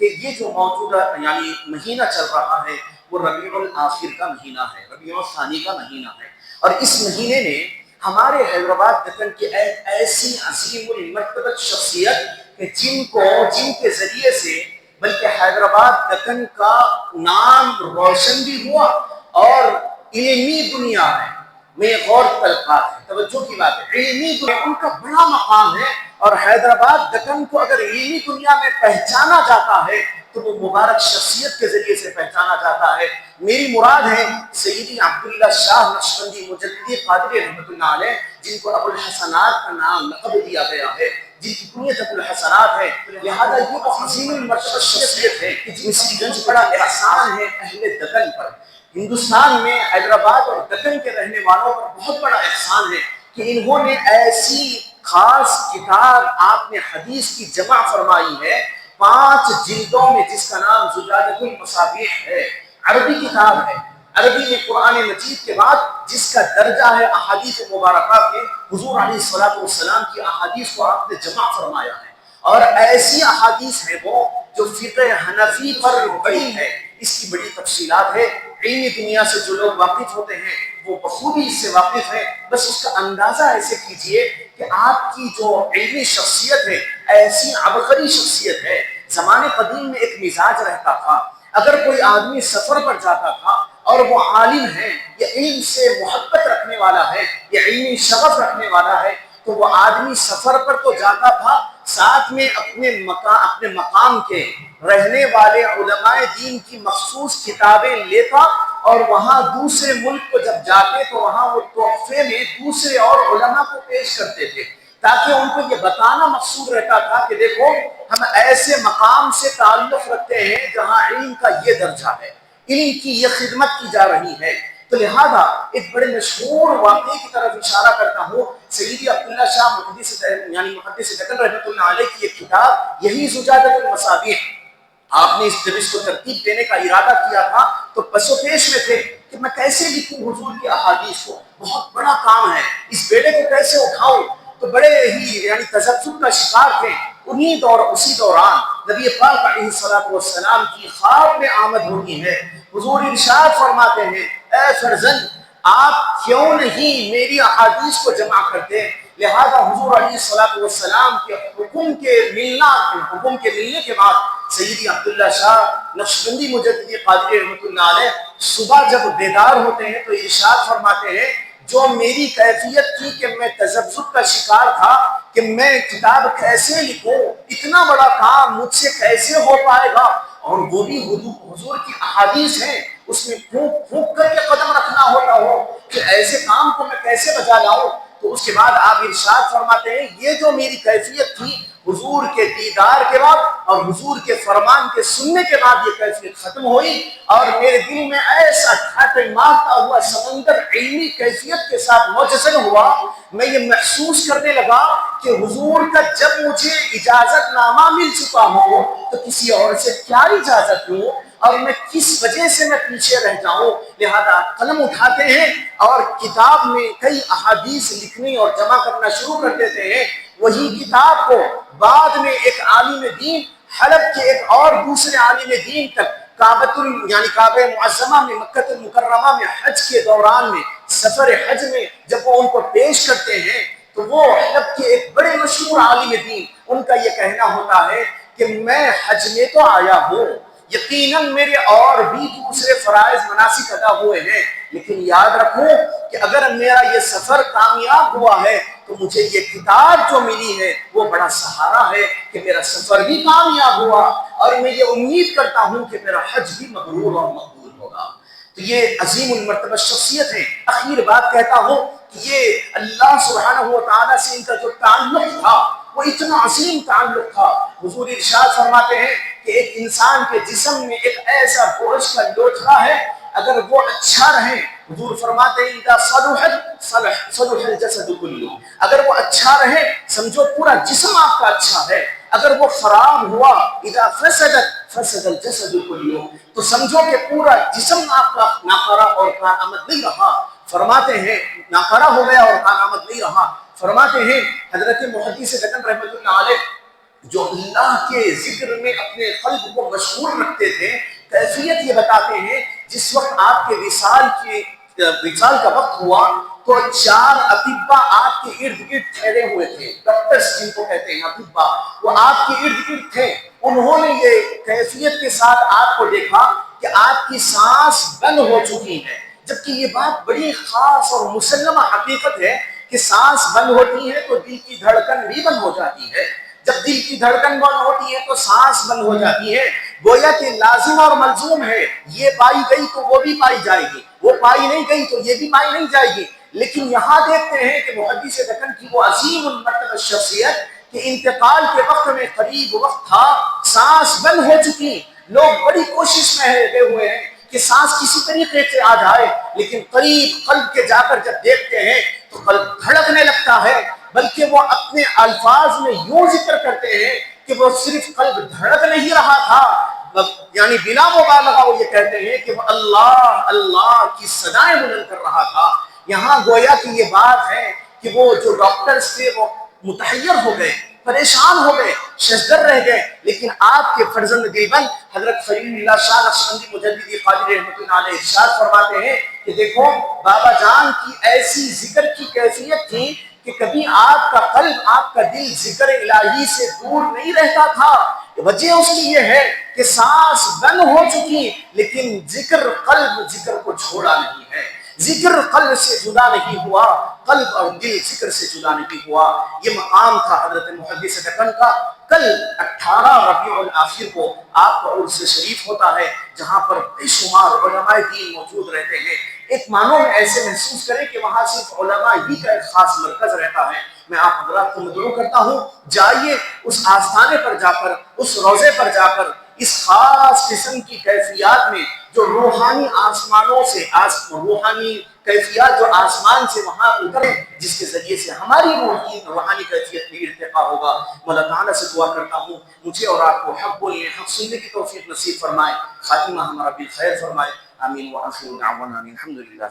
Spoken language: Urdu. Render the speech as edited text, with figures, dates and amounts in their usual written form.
کہ یہ جو موجودہ یعنی مہینہ چل رہا ہے وہ ربیع الآخر کا مہینہ ہے، ربیع الثانی کا مہینہ ہے، اور اس مہینے میں ہمارے حیدرآباد دکن کی ایسی عظیم المرتبت شخصیت کہ جن کے ذریعے سے بلکہ حیدرآباد دکن کا نام روشن بھی ہوا اور علمی دنیا میں غور تلقات ہے، توجہ کی بات ہے، علمی دنیا ان کا بڑا مقام ہے، اور حیدرآباد دکن کو اگر علمی دنیا میں پہچانا جاتا ہے تو وہ مبارک شخصیت کے ذریعے سے پہچانا جاتا ہے۔ میری مراد ہے سیدی عبداللہ شاہ نقشبندی مجددی قادری رحمۃ اللہ علیہ، جن کو ابو الحسنات کا نام لقب دیا گیا ہے، جن کی کنیت ابو الحسنات ہے، لہذا یہ عظیم المرتبہ شخصیت ہے کہ مصری گنج بڑا احسان ہے اہل دکن پر، ہندوستان میں حیدرآباد اور دکن کے رہنے والوں پر بہت بڑا احسان ہے کہ انہوں نے ایسی خاص کتاب آپ نے حدیث کی جمع فرمائی ہے 5 جلدوں میں، جس کا نام زجاجۃ المصابیح ہے، عربی کتاب ہے، عربی میں قرآن مجید کے بعد جس کا درجہ ہے احادیث مبارکہ کے، حضور علیہ الصلوۃ والسلام کی احادیث کو آپ نے جمع فرمایا ہے، اور ایسی احادیث ہے وہ جو فقہ حنفی پر بڑی ہے، اس کی بڑی تفصیلات ہے، علمی دنیا سے جو لوگ واقف ہوتے ہیں وہ بخوبی اس سے واقف ہیں، بس اس کا اندازہ ایسے کیجئے کہ آپ کی جو علمی شخصیت ہے ایسی عبقری شخصیت ہے۔ زمانے قدیم میں ایک مزاج رہتا تھا، اگر کوئی آدمی سفر پر جاتا تھا اور وہ عالم ہے یا علم سے محبت رکھنے والا ہے یا علمی شغف رکھنے والا ہے تو وہ آدمی سفر پر تو جاتا تھا، ساتھ میں اپنے مقام کے رہنے والے علماء دین کی مخصوص کتابیں لیتا، اور وہاں دوسرے ملک کو جب جاتے تو وہاں وہ تحفے میں دوسرے اور علماء کو پیش کرتے تھے، تاکہ ان کو یہ بتانا مقصود رہتا تھا کہ دیکھو ہم ایسے مقام سے تعلق رکھتے ہیں جہاں علم کا یہ درجہ ہے، علم کی یہ خدمت کی جا رہی ہے۔ تو لہذا ایک بڑے مشہور واقعے کی طرف اشارہ کرتا ہوں، سیدی عبداللہ شاہ محدث دکن رحمۃ اللہ علیہ کی ایک کتاب یہی زجاجۃ المصابیح، آپ نے جب اس کو ترتیب دینے کا ارادہ کیا تھا تو پس و پیش میں تھے کہ میں کیسے لکھوں حضور کی احادیث کو، بہت بڑا کام ہے، اس بیڑے کو کیسے اٹھاؤں، تو بڑے ہی تذبذب کا شکار تھے۔ اسی دوران نبی پاک علیہ الصلوۃ والسلام کی خواب میں آمد ہوتی ہے، حضور ارشاد فرماتے ہیں اے فرزند آپ کیوں نہیں میری احادیث کو جمع کرتے؟ لہذا حضور علیہ الصلوۃ والسلام کے حکم کے ملنے کے بعد سیدی عبداللہ شاہ نقشبندی مجددی قادری رحمۃ اللہ علیہ صبح جب بیدار ہوتے ہیں تو ارشاد فرماتے ہیں جو میری کیفیت تھی کہ میں تذبذب کا شکار تھا کہ میں کتاب کیسے لکھوں، اتنا بڑا کام مجھ سے کیسے ہو پائے گا، اور وہ بھی حضور کی احادیث ہیں، اس میں پھونک پھونک کر کے قدم رکھنا ہوتا ہو کہ ایسے کام کو میں کیسے بجا لاؤں۔ تو اس کے بعد آپ ارشاد فرماتے ہیں یہ جو میری کیفیت تھی حضور کے دیدار کے بعد اور حضور کے فرمان کے سننے کے بعد یہ کیفیت ختم ہوئی، اور میرے دل میں ایسا ٹھاٹھے مارتا ہوا سمندر علمی کیفیت کے ساتھ منجمد ہوا، میں یہ محسوس کرنے لگا کہ حضور کا جب مجھے اجازت نامہ مل چکا ہو تو کسی اور سے کیا اجازت لوں، اور میں کس وجہ سے میں پیچھے رہ جاؤں۔ لہذا قلم اٹھاتے ہیں اور کتاب میں کئی احادیث لکھنے اور جمع کرنا شروع کر دیتے ہیں۔ وہی کتاب کو بعد میں ایک عالم دین حلب کے ایک اور دوسرے عالم دین تک کعبہ معظمہ میں مکہ المکرمہ میں حج کے دوران میں سفر حج میں جب وہ ان کو پیش کرتے ہیں تو وہ حلب کے ایک بڑے مشہور عالم دین، ان کا یہ کہنا ہوتا ہے کہ میں حج میں تو آیا ہوں، یقیناً میرے اور بھی دوسرے فرائض مناسک ادا ہوئے ہیں، لیکن یاد رکھوں کہ اگر میرا یہ سفر کامیاب ہوا ہے تو مجھے یہ کتاب جو ملی ہے وہ بڑا سہارا ہے کہ میرا سفر بھی کامیاب ہوا، اور میں یہ امید کرتا ہوں کہ میرا حج بھی مبرور اور مقبول ہوگا۔ تو یہ عظیم المرتبہ شخصیت ہے۔ اخیر بات کہتا ہوں کہ یہ اللہ سبحانہ و تعالیٰ سے ان کا جو تعلق تھا وہ اتنا عظیم تعلق تھا۔ حضور ارشاد فرماتے ہیں کہ ایک انسان کے جسم میں ایک ایسا گوشت کا لوتھڑا ہے، اگر وہ اچھا رہے، حضور فرماتے ہیں اذا صلح الجسد کلہ، اگر وہ اچھا رہے سمجھو پورا جسم آپ کا اچھا ہے، اگر وہ خراب ہوا اذا فسد الجسد کلہ، تو سمجھو کہ پورا جسم آپ کا ناکارہ اور کارآمد نہیں رہا۔ فرماتے ہیں ناکارہ ہو گیا اور کارآمد نہیں رہا۔ فرماتے ہیں حضرت محدث دکن رحمۃ اللہ علیہ جو اللہ کے ذکر میں اپنے قلب کو مشغول رکھتے تھے، کیفیت یہ بتاتے ہیں جس وقت آپ کے وصال کا وقت ہوا تو 4 اطباء آپ کے ارد گرد ٹھہرے ہوئے تھے، ڈاکٹرز جن کو کہتے ہیں اطباء، وہ آپ کے ارد گرد تھے۔ انہوں نے یہ کیفیت کے ساتھ آپ کو دیکھا کہ آپ کی سانس بند ہو چکی ہے، جبکہ یہ بات بڑی خاص اور مسلمہ حقیقت ہے کہ سانس بند ہوتی ہے تو دل کی دھڑکن بھی بند ہو جاتی ہے، جب دل کی دھڑکن بند ہوتی ہے تو سانس بند ہو جاتی ہے۔ گویا کہ لازم اور ملزوم ہے، یہ پائی گئی تو وہ بھی پائی جائے گی، وہ پائی نہیں گئی تو یہ بھی پائی نہیں جائے گی۔ لیکن یہاں دیکھتے ہیں کہ محدث دکن کی وہ عظیم المرتبہ شخصیت کہ انتقال کے وقت میں قریب وقت تھا، سانس بند ہو چکی، لوگ بڑی کوشش میں لگے ہوئے ہیں کہ سانس کسی طریقے سے آ جائے، لیکن قریب قلب کے جا کر جب دیکھتے ہیں تو قلب دھڑکنے لگتا ہے، بلکہ وہ اپنے الفاظ میں یوں ذکر کرتے ہیں کہ وہ صرف قلب دھڑک نہیں رہا تھا، یعنی بلا مبالغہ وہ یہ کہتے ہیں کہ وہ اللہ اللہ کی صدائیں بلند کر رہا تھا۔ یہاں گویا کہ یہ بات ہے کہ وہ جو ڈاکٹرز تھے وہ متحیر ہو گئے، پریشان ہو گئے، ششدر رہ گئے، لیکن آپ کے فرزند دیوبند حضرت خلیل اللہ شاہ نقشبندی مجددی قادری رحمۃ اللہ علیہ ارشاد فرماتے ہیں کہ دیکھو بابا جان کی ایسی ذکر کی کیفیت تھی کہ کبھی آپ کا قلب، آپ کا دل ذکر الہی سے دور نہیں رہتا تھا۔ وجہ اس کی یہ ہے کہ سانس بند ہو چکی لیکن ذکر کو چھوڑا نہیں ہے، ذکر قلب سے جدا نہیں ہوا، قلب اور دل ذکر سے جدا نہیں ہوا۔ یہ مقام تھا حضرت محدث دکن کا۔ کل 18 ربیع الاخر کو آپ کا عرس شریف ہوتا ہے جہاں پر بے شمار علماء دین موجود رہتے ہیں۔ ایک معنوں میں ایسے محسوس کریں کہ وہاں صرف علماء ہی کا ایک خاص مرکز رہتا ہے۔ میں آپ حضرات کو مدعو کرتا ہوں، جائیے اس آستانے پر جا کر، اس روضے پر جا کر اس خاص قسم کی کیفیات میں جو روحانی آسمانوں سے روحانی کیفیات جو آسمان سے وہاں اترے، جس کے ذریعے سے ہماری روحانی کیفیت میں ارتقا ہوگا۔ مولا تعالیٰ سے دعا کرتا ہوں مجھے اور آپ کو حق بولنے، حق سننے کی توفیق نصیب فرمائے، خاتمہ ہمارا بالخیر فرمائے، آمین وآخر دعوانا الحمدللہ۔